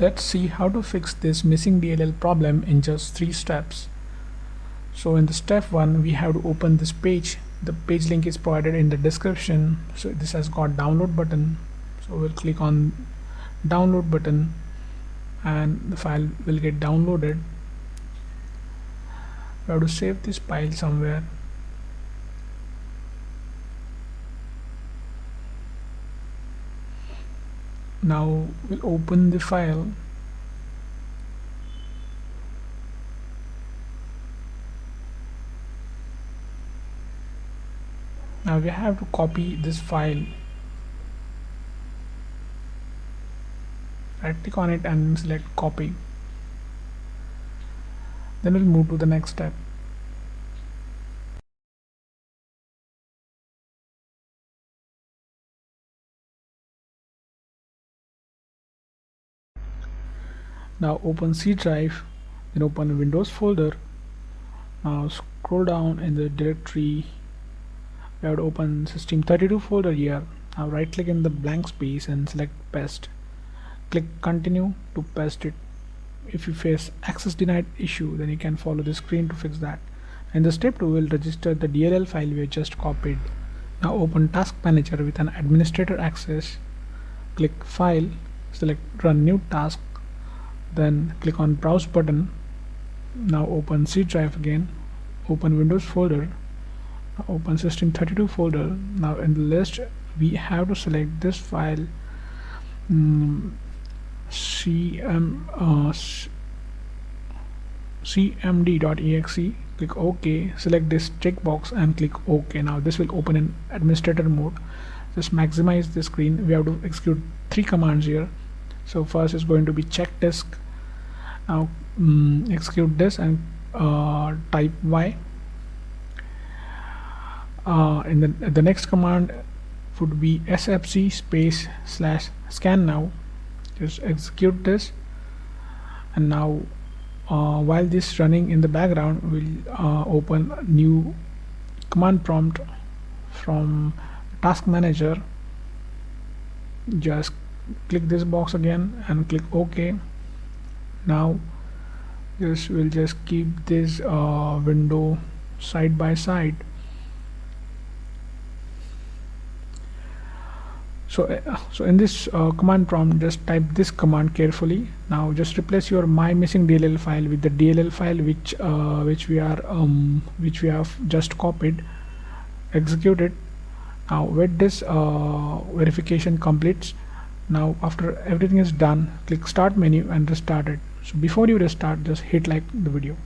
Let's see how to fix this missing DLL problem in just 3 steps. So in the step 1, we have to open this page. The page link is provided in the description. So this has got download button. So we'll click on download button and the file will get downloaded. We have to save this file somewhere. Now we'll open the file. Now we have to copy this file. Right click on it and select copy. Then we'll move to the next step. Now open C drive, then open Windows folder. Now scroll down in the directory. We have to open System32 folder here. Now right click in the blank space and select paste. Click continue to paste it. If you face access denied issue, then you can follow the screen to fix that. In the step 2, we'll register the DLL file we just copied. Now open task manager with an administrator access. Click file, select run new task, then click on browse button. Now open C drive again, open Windows folder, now open System32 folder. Now in the list we have to select this file, cmd.exe. click OK, select this checkbox and click OK. Now this will open in administrator mode. Just maximize the screen. We have to execute 3 commands here. So first is going to be check disk. Now execute this and type Y. In the next command would be sfc space / scan now. Just execute this, and now while this running in the background, we'll open a new command prompt from task manager. Just click this box again and click OK. Now we'll just keep this window side by side. So in this command prompt, just type this command carefully. Now just replace your my missing DLL file with the DLL file which we have just copied. Execute it. Now wait this verification completes. Now after everything is done, click start menu and restart it. So before you restart, just hit like the video.